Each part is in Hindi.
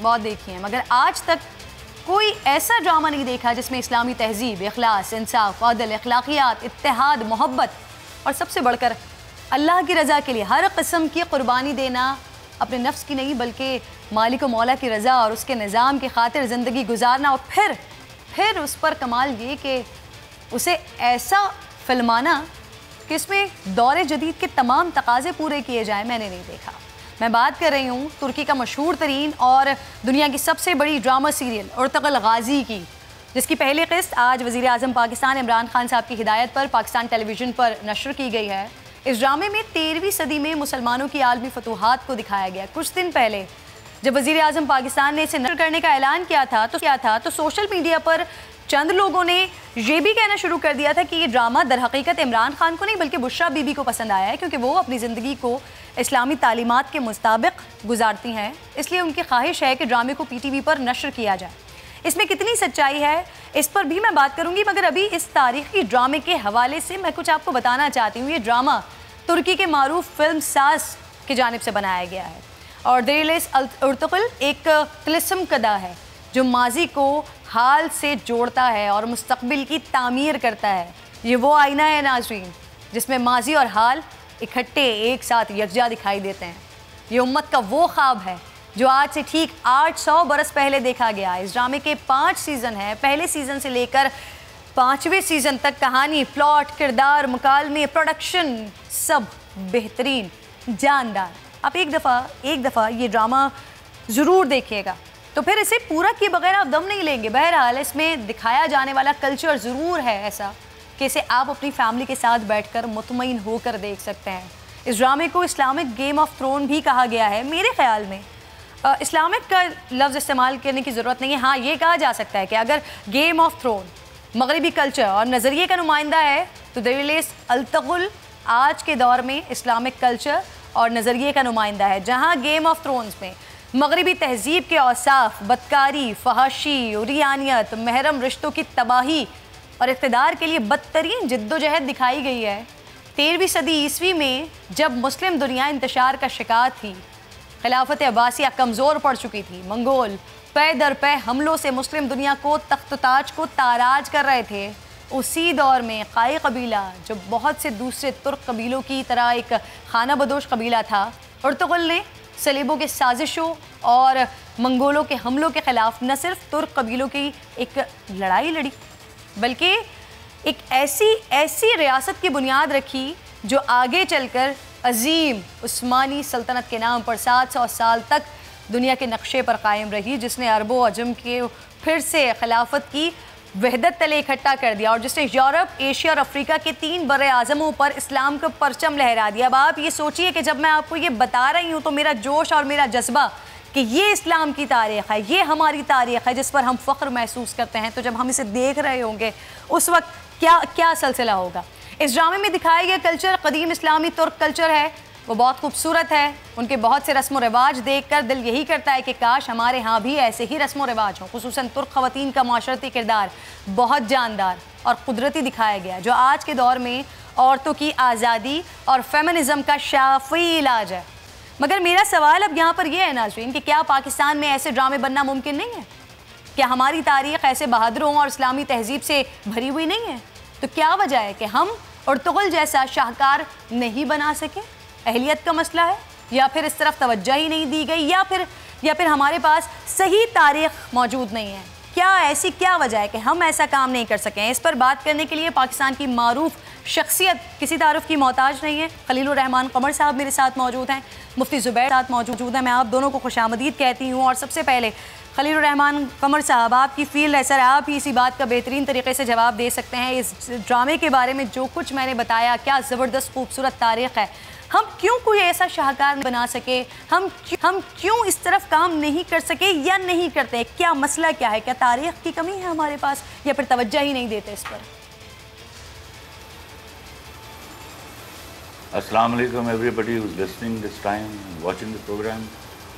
बहुत देखी हैं, मगर आज तक कोई ऐसा ड्रामा नहीं देखा जिसमें इस्लामी तहजीब, इखलास, इंसाफ, अदल, अखलाकियात, इत्तेहाद, मोहब्बत और सबसे बढ़कर अल्लाह की रज़ा के लिए हर किस्म की कुर्बानी देना, अपने नफ्स की नहीं बल्कि मालिक व मौला की रज़ा और उसके निज़ाम की खातिर ज़िंदगी गुजारना, और फिर उस पर कमाल ये कि उसे ऐसा फिल्माना कि इसमें दौर जदीद के तमाम तकाज़े पूरे किए जाएँ, मैंने नहीं देखा। मैं बात कर रही हूँ तुर्की का मशहूर तरीन और दुनिया की सबसे बड़ी ड्रामा सीरियल उर्तुगल गाज़ी की, जिसकी पहली किस्त आज वज़ीर आज़म पाकिस्तान इमरान खान साहब की हिदायत पर पाकिस्तान टेलीविज़न पर नशर की गई है। इस ड्रामे में 13वीं सदी में मुसलमानों की आलमी फतूहात को दिखाया गया। कुछ दिन पहले जब वज़ीर आज़म पाकिस्तान ने इसे नशर करने का ऐलान किया था तो सोशल मीडिया पर चंद लोगों ने ये भी कहना शुरू कर दिया था कि ये ड्रामा दर हकीकत इमरान खान को नहीं बल्कि बुशरा बीबी को पसंद आया है, क्योंकि वो अपनी ज़िंदगी को इस्लामी तालीमात के मुताबिक गुजारती हैं, इसलिए उनकी ख्वाहिश है कि ड्रामे को PTV पर नशर किया जाए। इसमें कितनी सच्चाई है इस पर भी मैं बात करूंगी, मगर अभी इस तारीखी ड्रामे के हवाले से मैं कुछ आपको बताना चाहती हूँ। ये ड्रामा तुर्की के मारूफ फिल्म साज की जानिब से बनाया गया है और दिल उर्तुगल एक तिलिस्म कदा है जो माजी को हाल से जोड़ता है और मुस्तकबिल की तामीर करता है। ये वो आईना है नाज़रीन जिसमें माजी और हाल इकट्ठे एक साथ यकजा दिखाई देते हैं। ये उम्मत का वो ख्वाब है जो आज से ठीक 800 बरस पहले देखा गया। इस ड्रामे के 5 सीज़न हैं। पहले सीज़न से लेकर 5वें सीज़न तक कहानी, प्लॉट, किरदार, मुकालमे, प्रोडक्शन सब बेहतरीन, जानदार। आप एक दफ़ा ये ड्रामा ज़रूर देखिएगा, तो फिर इसे पूरा किए बगैर आप दम नहीं लेंगे। बहरहाल इसमें दिखाया जाने वाला कल्चर ज़रूर है ऐसा कि इसे आप अपनी फैमिली के साथ बैठकर मुतमईन होकर देख सकते हैं। इस ड्रामे को इस्लामिक गेम ऑफ थ्रोन भी कहा गया है। मेरे ख्याल में इस्लामिक का लफ्ज़ इस्तेमाल करने की ज़रूरत नहीं है। हाँ, ये कहा जा सकता है कि अगर गेम ऑफ थ्रोन मगरबी कल्चर और नज़रिए का नुमाइंदा है तो दिल उर्तुगल आज के दौर में इस्लामिक कल्चर और नज़रिए का नुमाइंदा है, जहाँ गेम ऑफ थ्रोन्स में मगरबी तहजीब के औसाफ, बदकारी, फहाशी, उरियानियत, महरम रिश्तों की तबाही और इक़्तिदार के लिए बदतरीन जद्दोजहद दिखाई गई है। 13वीं सदी ईस्वी में जब मुस्लिम दुनिया इंतशार का शिकार थी, खिलाफत अब्बासिया कमज़ोर पड़ चुकी थी, मंगोल पे दर पे हमलों से मुस्लिम दुनिया को तख्त ताज को ताराज कर रहे थे, उसी दौर में काई कबीला जो बहुत से दूसरे तुर्क कबीलों की तरह एक खाना बदोश कबीला था, उर्तुगल ने सलीबों के साजिशों और मंगोलों के हमलों के ख़िलाफ़ न सिर्फ तुर्क कबीलों की एक लड़ाई लड़ी बल्कि एक ऐसी रियासत की बुनियाद रखी जो आगे चलकर अजीम उस्मानी सल्तनत के नाम पर 700 साल तक दुनिया के नक्शे पर कायम रही, जिसने अरबो अजम के फिर से खिलाफत की वहदत तले इकट्ठा कर दिया और जिसने यूरोप, एशिया और अफ्रीका के 3 बड़े आज़मों पर इस्लाम का परचम लहरा दिया। अब आप ये सोचिए कि जब मैं आपको ये बता रही हूँ तो मेरा जोश और मेरा जज्बा कि ये इस्लाम की तारीख़ है, ये हमारी तारीख़ है जिस पर हम फ़ख्र महसूस करते हैं, तो जब हम इसे देख रहे होंगे उस वक्त क्या सिलसिला होगा। इस ड्रामे में दिखाया गया कल्चर कदीम इस्लामी तुर्क कल्चर है, वो बहुत खूबसूरत है। उनके बहुत से रस्म व रिवाज देख कर दिल यही करता है कि काश हमारे यहाँ भी ऐसे ही रस्म व रिवाज हों। खुसूसन तुर्क ख़वातीन का माशरती किरदार बहुत जानदार और कुदरती दिखाया गया, जो आज के दौर में औरतों की आज़ादी और फेमिनिज़म का शाफ़ी इलाज है। मगर मेरा सवाल अब यहाँ पर यह है नाज़रीन कि क्या पाकिस्तान में ऐसे ड्रामे बनना मुमकिन नहीं है? क्या हमारी तारीख़ ऐसे बहादुरों और इस्लामी तहजीब से भरी हुई नहीं है? तो क्या वजह है कि हम उर्तुगल जैसा शाहकार नहीं बना सके? अहलियत का मसला है, या फिर इस तरफ तवज्जो ही नहीं दी गई, या फिर हमारे पास सही तारीख़ मौजूद नहीं है? क्या वजह है कि हम ऐसा काम नहीं कर सकें? इस पर बात करने के लिए पाकिस्तान की मारूफ शख्सियत किसी तारुफ की मोहताज नहीं है। खलीलुर रहमान कमर साहब मेरे साथ मौजूद हैं, मुफ्ती ज़ुबैर साथ मौजूद हैं। मैं आप दोनों को खुशामदीद कहती हूँ। और सबसे पहले खलीलुर रहमान कमर साहब, आपकी फील्ड है सर, आप ही इसी बात का बेहतरीन तरीके से जवाब दे सकते हैं। इस ड्रामे के बारे में जो कुछ मैंने बताया, क्या ज़बरदस्त खूबसूरत तारीख़ है, हम क्यों कोई ऐसा शाहकार नहीं बना सके? हम क्यों इस तरफ काम नहीं कर सके या नहीं करते? क्या मसला क्या है? क्या तारीख़ की कमी है हमारे पास, या फिर तवज्जो ही नहीं देते इस पर? अस्सलाम वालेकुम everybody who is listening this time watching the programme.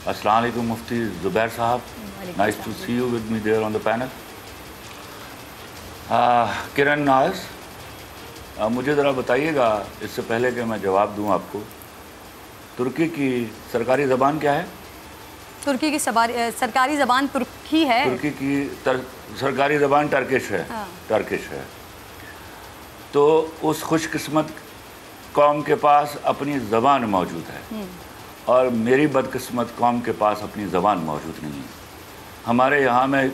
अस्सलाम वालेकुम Mufti Zubair sahab, nice to see you with me there on the panel. Kiran Naz, मुझे ज़रा बताइएगा इससे पहले कि मैं जवाब दूं आपको, तुर्की की सरकारी ज़बान क्या है? तुर्की की सरकारी ज़बान तुर्की है। तुर्की की सरकारी ज़बान टर्किश है। हाँ। टर्किश है। तो उस खुशकिस्मत कौम के पास अपनी ज़बान मौजूद है और मेरी बदकिस्मत कौम के पास अपनी ज़बान मौजूद नहीं है। हमारे यहाँ मैं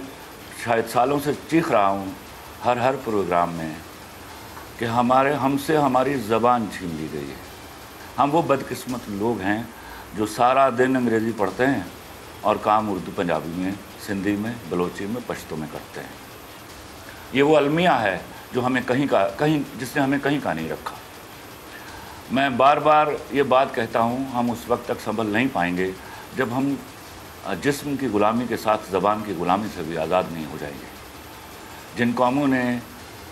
शायद सालों से चीख रहा हूँ हर प्रोग्राम में कि हमसे हमारी ज़बान छीन ली गई है। हम वो बदकिस्मत लोग हैं जो सारा दिन अंग्रेज़ी पढ़ते हैं और काम उर्दू, पंजाबी में, सिंधी में, बलोची में, पश्तो में करते हैं। ये वो अलमिया है जो हमें जिसने हमें कहीं का नहीं रखा। मैं बार बार ये बात कहता हूँ, हम उस वक्त तक संभल नहीं पाएंगे जब हम जिस्म की ग़ुलामी के साथ ज़बान की ग़ुलामी से भी आज़ाद नहीं हो जाएंगे। जिन कौमों ने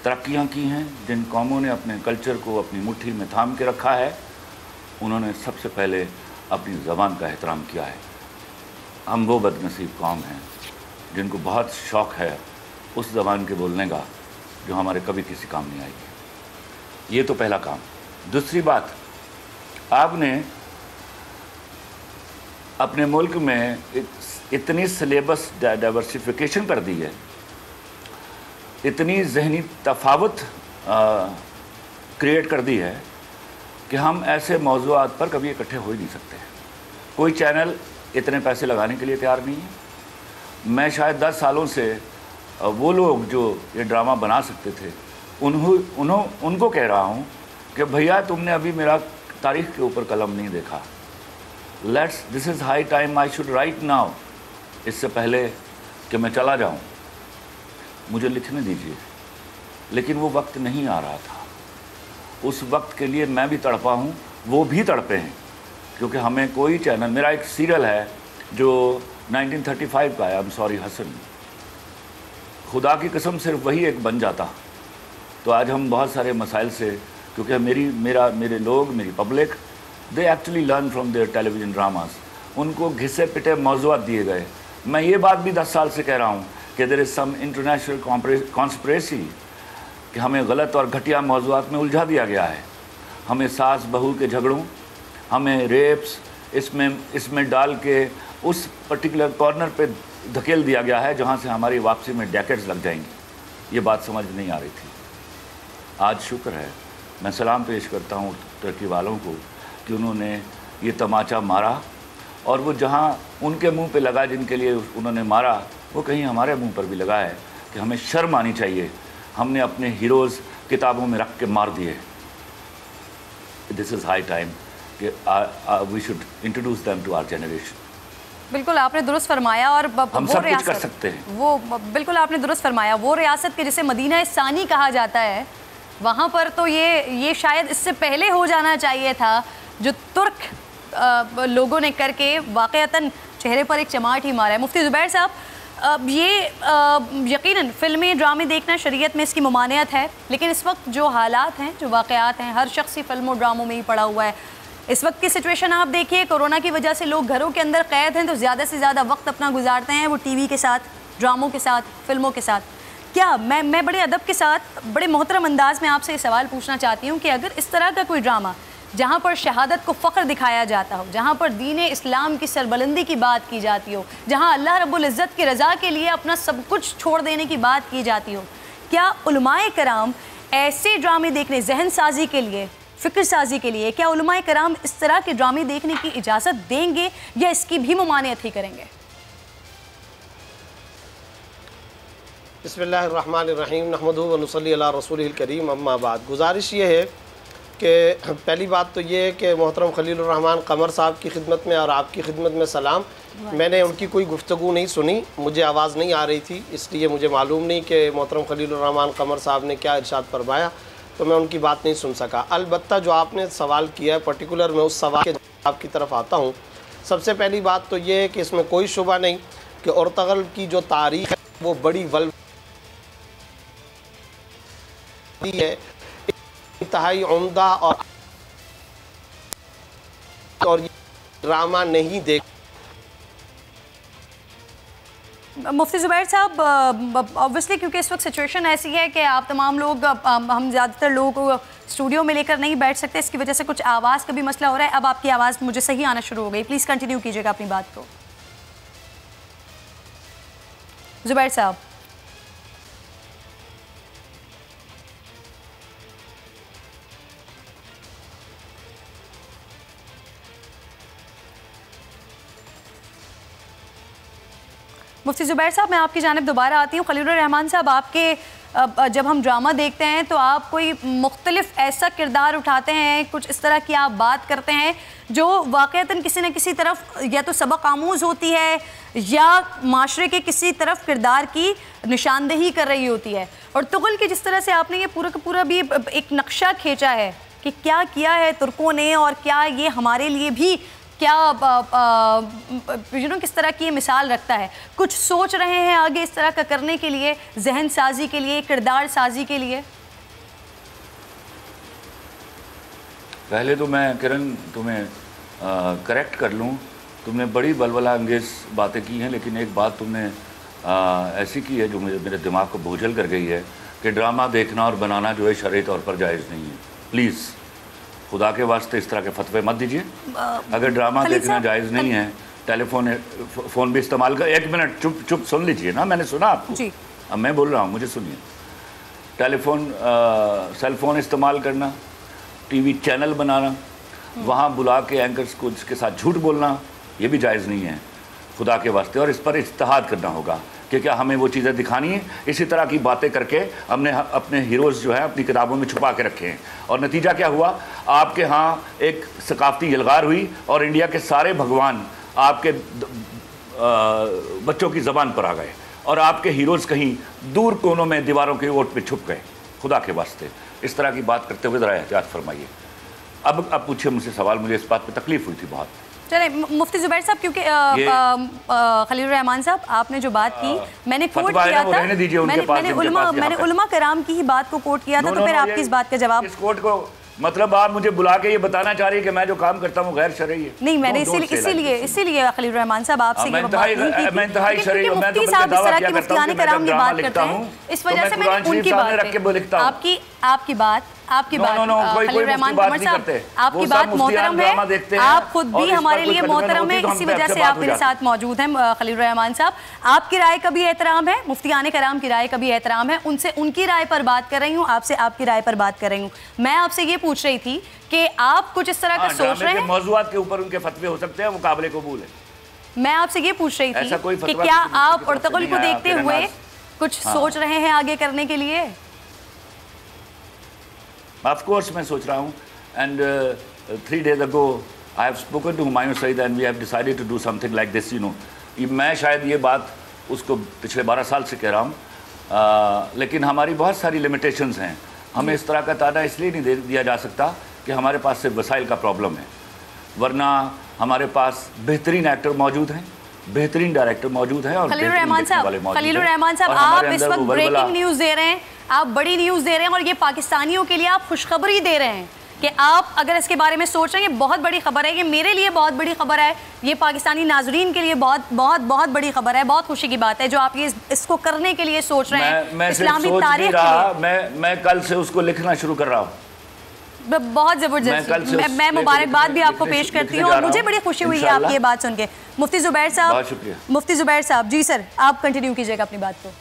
तरक्कियाँ की हैं, जिन कौमों ने अपने कल्चर को अपनी मुट्ठी में थाम के रखा है, उन्होंने सबसे पहले अपनी ज़बान का एहतराम किया है। हम वो बदनसीब कौम हैं जिनको बहुत शौक़ है उस ज़बान के बोलने का जो हमारे कभी किसी काम नहीं आएगी। ये तो पहला काम। दूसरी बात, आपने अपने मुल्क में इतनी सिलेबस डाइवर्सिफिकेशन कर दी है, इतनी जहनी तफावत क्रिएट कर दी है कि हम ऐसे मौज़ूआत पर कभी इकट्ठे हो ही नहीं सकते। कोई चैनल इतने पैसे लगाने के लिए तैयार नहीं है। मैं शायद 10 सालों से वो लोग जो ये ड्रामा बना सकते थे उनको कह रहा हूँ कि भैया तुमने अभी मेरा तारीख़ के ऊपर कलम नहीं देखा। This is high time I should write now. इससे पहले कि मैं चला जाऊँ मुझे लिखने दीजिए। लेकिन वो वक्त नहीं आ रहा था। उस वक्त के लिए मैं भी तड़पा हूँ, वो भी तड़पे हैं, क्योंकि हमें कोई चैनल, मेरा एक सीरियल है जो 1935 का है, आई एम सॉरी हसन, खुदा की कसम सिर्फ वही एक बन जाता तो आज हम बहुत सारे मसाइल से, क्योंकि मेरे लोग, मेरी public, they actually learn from their television dramas, उनको घिसे पिटे मौज़ूआत दिए गए। मैं ये बात भी 10 साल से कह रहा हूँ कि there is some international conspiracy कि हमें गलत और घटिया मौज़ूआत में उलझा दिया गया है। हमें सास बहू के झगड़ों, हमें रेप्स इसमें डाल के उस पर्टिकुलर कॉर्नर पे धकेल दिया गया है जहाँ से हमारी वापसी में डेकेड्स लग जाएंगी। ये बात समझ नहीं आ रही थी। आज शुक्र है, मैं सलाम पेश करता हूँ तुर्की वालों को कि उन्होंने ये तमाचा मारा और वो जहाँ उनके मुंह पे लगा, जिनके लिए उन्होंने मारा, वो कहीं हमारे मुंह पर भी लगा है कि हमें शर्म आनी चाहिए। हमने अपने हीरोज़ किताबों में रख के मार दिए। दिस इज़ हाई टाइम कि we should introduce them to our generation. बिल्कुल आपने दुरुस्त फरमाया। और हम सब कुछ कर सकते हैं। वो बिल्कुल आपने दुरुस्त फरमाया। वो रियासत के जिसे मदीना सानी कहा जाता है, वहाँ पर तो ये शायद इससे पहले हो जाना चाहिए था, जो तुर्क लोगों ने करके वाक़अतन चेहरे पर एक चमाट ही मारा है। मुफ्ती ज़ुबैर साहब, यकीनन फ़िल्में ड्रामे देखना शरीयत में इसकी ममानियत है, लेकिन इस वक्त जो हालात हैं, जो वाक़यात हैं, हर शख्स ही फ़िल्मों ड्रामों में ही पड़ा हुआ है। इस वक्त की सिचुएशन आप देखिए, कोरोना की वजह से लोग घरों के अंदर कैद हैं, तो ज़्यादा से ज़्यादा वक्त अपना गुजारते हैं वो टीवी के साथ, ड्रामों के साथ, फ़िल्मों के साथ। क्या मैं बड़े अदब के साथ, बड़े मोहतरम अंदाज में आपसे ये सवाल पूछना चाहती हूँ कि अगर इस तरह का कोई ड्रामा जहाँ पर शहादत को फ़ख्र दिखाया जाता हो, जहाँ पर दीन इस्लाम की सरबलंदी की बात की जाती हो, जहाँ अल्लाह रब्बुल इज़्ज़त की रज़ा के लिए अपना सब कुछ छोड़ देने की बात की जाती हो, क्या उलमाए कराम ऐसे ड्रामे देखने, जहन साजी के लिए, फ़िक्र साजी के लिए, क्या उलमाए कराम इस तरह के ड्रामे देखने की इजाज़त देंगे या इसकी भी ममानियत ही करेंगे? बिस्मिल्लाहिर्रहमानिर्रहीम, नहमदुहु व नुसल्ली अला रसूलिहिल करीम, अम्मा बाद। गुजारिश ये है कि पहली बात तो ये है कि मोहतरम खलीलुर रहमान कमर साहब की खिदमत में और आपकी खिदमत में सलाम। मैंने उनकी कोई गुफ्तगू नहीं सुनी, मुझे आवाज़ नहीं आ रही थी, इसलिए मुझे मालूम नहीं कि मोहतरम खलीलुर रहमान कमर साहब ने क्या इरशाद फरमाया, तो मैं उनकी बात नहीं सुन सका। अलबत्ता जो आपने सवाल किया है पर्टिकुलर, मैं उस सवाल के जवाब की तरफ आता हूँ। सबसे पहली बात तो ये है कि इसमें कोई शुबा नहीं कि अर्तुगरुल की जो तारीख़ है वो बड़ी वल है, इंतहाई उम्दा और ड्रामा नहीं देख। मुफ्ती ज़ुबैर साहब, ऑब्वियसली क्योंकि इस वक्त सिचुएशन ऐसी है कि आप तमाम लोग, हम ज़्यादातर लोगों को स्टूडियो में लेकर नहीं बैठ सकते, इसकी वजह से कुछ आवाज़ का भी मसला हो रहा है। अब आपकी आवाज़ मुझे सही आना शुरू हो गई, प्लीज़ कंटिन्यू कीजिएगा अपनी बात को। जुबैर साहब। मुफ्ती ज़ुबैर साहब, मैं आपकी जानिब दोबारा आती हूँ। खलीलुर रहमान साहब, आपके जब हम ड्रामा देखते हैं तो आप कोई मुख्तलिफ ऐसा किरदार उठाते हैं, कुछ इस तरह की आप बात करते हैं जो वाक़तन किसी न किसी तरफ या तो सबक आमूज़ होती है या माशरे के किसी तरफ किरदार की निशानदेही कर रही होती है। और तुगल की जिस तरह से आपने ये पूरा का पूरा भी एक नक्शा खींचा है कि क्या किया है तुर्कों ने और क्या ये हमारे लिए भी क्या किस तरह की ये मिसाल रखता है। कुछ सोच रहे हैं आगे इस तरह का करने के लिए, जहन साजी के लिए, किरदार साजी के लिए? पहले तो मैं किरण तुम्हें करेक्ट कर लूँ, तुमने बड़ी बलबला अंगेज बातें की हैं, लेकिन एक बात तुमने ऐसी की है जो मेरे दिमाग को बोझल कर गई है कि ड्रामा देखना और बनाना जो है शरई तौर पर जायज़ नहीं है। प्लीज़ खुदा के वास्ते इस तरह के फतवे मत दीजिए। अगर ड्रामा देखना जायज़ नहीं है, फ़ोन भी इस्तेमाल कर। एक मिनट चुप सुन लीजिए ना, मैंने सुना आपको जी। अब मैं बोल रहा हूँ, मुझे सुनिए। सेल फ़ोन इस्तेमाल करना, टीवी चैनल बनाना, वहाँ बुला के एंकर्स को इसके साथ झूठ बोलना, ये भी जायज़ नहीं है खुदा के वास्ते। और इस पर इज्तिहाद करना होगा कि क्या हमें वो चीज़ें दिखानी है। इसी तरह की बातें करके हमने अपने हीरोज़ जो है अपनी किताबों में छुपा के रखे हैं, और नतीजा क्या हुआ, आपके यहाँ एक सकाफ़ती यलगार हुई और इंडिया के सारे भगवान आपके बच्चों की ज़बान पर आ गए और आपके हीरोज़ कहीं दूर कोनों में दीवारों के ओट पे छुप गए। खुदा के वास्ते इस तरह की बात करते हुए ज़रा एहतियात फरमाइए। अब पूछिए मुझसे सवाल, मुझे इस बात पर तकलीफ़ हुई थी बहुत। चले मुफ्ती ज़ुबैर साहब, क्योंकि खलीलुर रहमान साहब आपने जो बात की मैंने कोट किया था, मैंने उलमा कराम की ही बात को कोट किया था, तो फिर आपकी इस बात का जवाब। इस कोट को मतलब आप मुझे बुला के ये बताना चाह रही है कि मैं जो काम करता हूँ गैर शरई है? नहीं, मैंने इसीलिए खलीलुर रहमान साहब आपसे मैं इंतहाई शरई हूं, मैं तो मुफ्ती साहब इस तरह की मुफ्तियाने कराम की बात करते हैं, इस वजह से मैंने उनकी बात आपकी बात खलील रहमान कमर साहब, आपकी बात मोहतरम है, आप खुद भी हमारे लिए मोहतरम है, इसी वजह से आप मेरे साथ मौजूद हैं। खलील रहमान साहब, आपकी राय का भी एहतराम है, मुफ्तियाने कराम की राय का भी एहतराम है, उनसे उनकी राय पर बात कर रही हूँ, आपसे आपकी राय पर बात कर रही हूँ। मैं आपसे ये पूछ रही थी कि आप कुछ इस तरह का सोच रहे हैं, मौज़ूआत के ऊपर उनके फतवे हो सकते हैं, वो काबिल कबूल है। मैं आपसे ये पूछ रही थी कि क्या आप अर्तुगरुल को देखते हुए कुछ सोच रहे हैं आगे करने के लिए? Of course मैं सोच रहा हूँ, and 3 days ago I have spoken to Humayun Saeed and we have decided to do something like this, you know। मैं शायद ये बात उसको पिछले 12 साल से कह रहा हूँ, लेकिन हमारी बहुत सारी लिमिटेशंस हैं। हमें इस तरह का ताना इसलिए नहीं दिया जा सकता कि हमारे पास सिर्फ वसाइल का प्रॉब्लम है, वरना हमारे पास बेहतरीन एक्टर मौजूद हैं, बेहतरीन डायरेक्टर मौजूद हैं और खलीलुर रहमान साहब आप इस वक्त ब्रेकिंग न्यूज़ दे रहे हैं, आप बड़ी न्यूज़ दे रहे हैं, और ये पाकिस्तानियों के लिए आप खुशखबरी दे रहे हैं कि आप अगर इसके बारे में सोच रहे हैं, ये बहुत बड़ी खबर है, ये मेरे लिए बहुत बड़ी खबर है, ये पाकिस्तानी नाजरीन के लिए बहुत बहुत बहुत बड़ी खबर है, बहुत खुशी की बात है जो आप ये इसको करने के लिए सोच रहे हैं। इस्लामी तारीख मैं कल से उसको लिखना शुरू कर रहा हूँ। बहुत ज़बरदस्त, मैं मुबारकबाद भी आपको पेश करती हूँ और मुझे बड़ी खुशी हुई है आपकी ये बात सुन के। मुफ्ती ज़ुबैर साहब, जी सर, आप कंटिन्यू कीजिएगा अपनी बात को।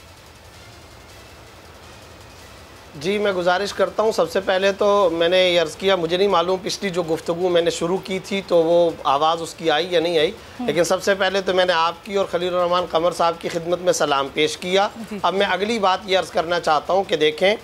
जी, मैं गुजारिश करता हूँ, सबसे पहले तो मैंने ये अर्ज़ किया, मुझे नहीं मालूम पिछली जो गुफ्तगू मैंने शुरू की थी तो वो आवाज़ उसकी आई या नहीं आई, लेकिन सबसे पहले तो मैंने आपकी और खलील रहमान कमर साहब की खिदमत में सलाम पेश किया। अब मैं अगली बात ये अर्ज़ करना चाहता हूँ कि देखें,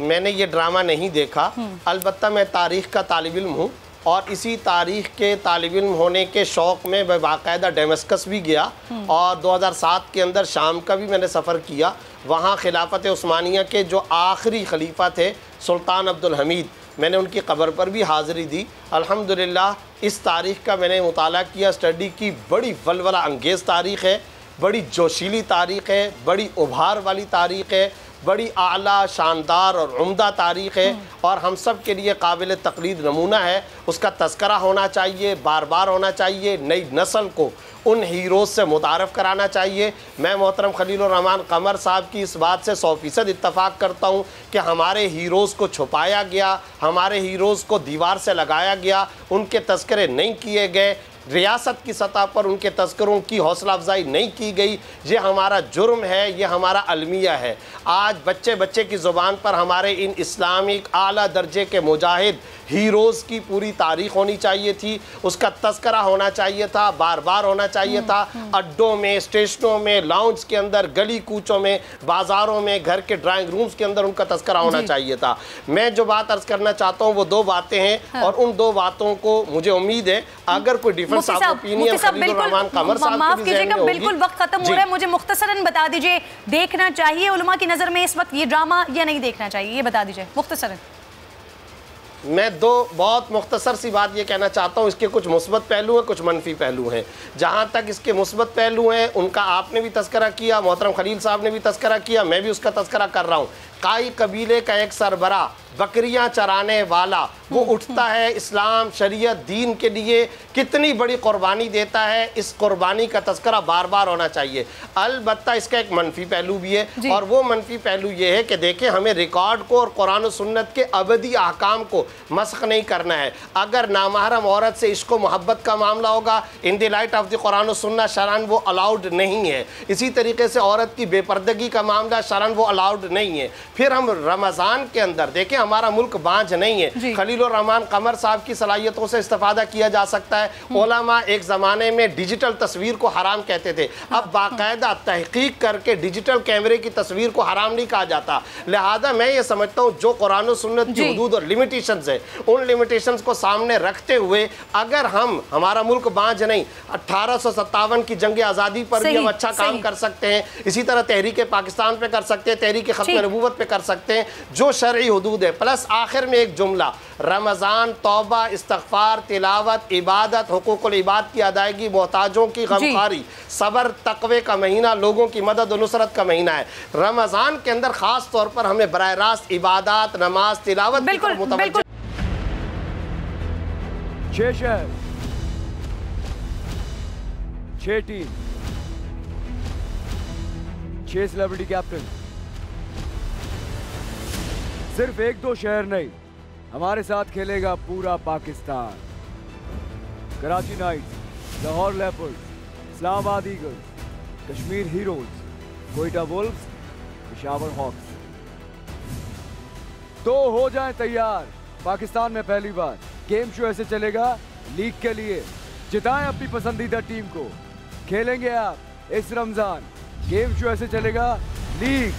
मैंने ये ड्रामा नहीं देखा, अलबत्ता मैं तारीख़ का तालिब इल्म हूँ और इसी तारीख़ के तालिब इल्म होने के शौक़ में मैं बाकायदा डेमस्कस भी गया और 2007 के अंदर शाम का भी मैंने सफ़र किया। वहाँ खिलाफत उस्मानिया के जो आखिरी खलीफा थे सुल्तान अब्दुल हमीद, मैंने उनकी कब्र पर भी हाज़िरी दी। अल्हम्दुलिल्लाह इस तारीख़ का मैंने मुताला किया, स्टडी की, बड़ी वलवला अंगेज़ तारीख़ है, बड़ी जोशीली तारीख़ है, बड़ी उभार वाली तारीख़ है, बड़ी आला, शानदार और उम्दा तारीख़ है और हम सब के लिए काबिल तक़लीद नमूना है। उसका तज़करा होना चाहिए, बार बार होना चाहिए, नई नस्ल को उन हीरोज़ से मुतारफ़ कराना चाहिए। मैं मोहतरम खलीलुर रहमान कमर साहब की इस बात से 100% इत्तफ़ाक़ करता हूँ कि हमारे हीरोज़ को छुपाया गया, हमारे हीरोज़ को दीवार से लगाया गया, उनके तज़करे नहीं किए गए। रियासत की सतह पर उनके तस्करों की हौसला अफजाई नहीं की गई। ये हमारा जुर्म है, ये हमारा अलमिया है। आज बच्चे बच्चे की ज़ुबान पर हमारे इन इस्लामिक आला दर्जे के मुजाहिद हीरोज़ की पूरी तारीख होनी चाहिए थी, उसका तस्करा होना चाहिए था, बार बार होना चाहिए था। अड्डों में, स्टेशनों में, लाउंज के अंदर, गली कूचों में, बाज़ारों में, घर के ड्राइंग रूम्स के अंदर उनका तस्करा होना चाहिए था। मैं जो बात अर्ज़ करना चाहता हूँ वो दो बातें हैं, और उन दो बातों को मुझे उम्मीद है अगर कोई difference of opinion Khalilur Rahman Qamar sahab माफ कीजिएगा, बिल्कुल वक्त खत्म हो रहा है, मुझे मुख्तसरन बता दीजिए, देखना चाहिए उलमा की नज़र में इस वक्त ये ड्रामा या नहीं देखना चाहिए, ये बता दीजिए मुख्तसरन। मैं दो बहुत मुख्तसर सी बात ये कहना चाहता हूँ, इसके कुछ मुस्बत पहलू हैं, कुछ मनफी पहलू हैं। जहाँ तक इसके मुस्बत पहलू हैं उनका आपने भी तस्करा किया, मोहतरम खलील साहब ने भी तस्करा किया, मैं भी उसका तस्करा कर रहा हूँ। काई कबीले का एक सरबरा, बकरियां चराने वाला, वो उठता है इस्लाम शरीयत दीन के लिए, कितनी बड़ी कुर्बानी देता है, इस कुर्बानी का तस्करा बार बार होना चाहिए। अलबत्ता इसका एक मनफी पहलू भी है, और वो मनफी पहलू ये है कि देखें हमें रिकॉर्ड को और कुरान और सुन्नत के अबदी अहकाम को मस्ख नहीं करना है। अगर नामहरम औरत से इश्क व मोहब्बत का मामला होगा, in the light of the Quran और सुन्नत शरअन वो अलाउड नहीं है। इसी तरीके से औरत की बेपर्दगी का मामला शरअन वो अलाउड नहीं है। फिर हम रमज़ान के अंदर देखें, हमारा मुल्क बांझ नहीं है, खलीलुर रहमान कमर साहब की सलाहियतों से इस्तेफादा किया जा सकता है। उलमा एक ज़माने में डिजिटल तस्वीर को हराम कहते थे, अब बाकायदा तहकीक करके डिजिटल कैमरे की तस्वीर को हराम नहीं कहा जाता। लिहाजा मैं ये समझता हूँ जो कुरान और सुन्नत की हुदूद और लिमिटेशंस है, उन लिमिटेशंस को सामने रखते हुए अगर हम, हमारा मुल्क बांझ नहीं, 1857 की जंग आज़ादी पर भी हम अच्छा काम कर सकते हैं, इसी तरह तहरीक पाकिस्तान पे कर सकते हैं, तहरीक खत्म नबूवत पे कर सकते हैं, जो शरई हुदूद है। प्लस आखिर में एक जुमला, रमज़ान तौबा, इस्तग़फ़ार, तिलावत, इबादत, हुकूकुल इबाद की अदायगी, मोहताजों की गमखारी, सब्र, तक़वे का महीना, लोगों की मदद और नुसरत का महीना है। रमज़ान के अंदर ख़ास तौर पर हमें बराह रास्त इबादत, नमाज, तिलावत की तरफ मुतवज्जो। 6 शहर, 6 टीम, 6 सेलिब्रिटी कैप्टन। सिर्फ 1-2 शहर नहीं, हमारे साथ खेलेगा पूरा Pakistan. Karachi knights, Lahore leopards, Islamabad eagles, Kashmir heroes, Quetta wolves, Peshawar hawks. तो हो जाएं तैयार, पाकिस्तान में पहली बार गेम शो ऐसे चलेगा लीग के लिए। जिताएं अपनी पसंदीदा टीम को, खेलेंगे आप इस रमजान। गेम शो ऐसे चलेगा लीग।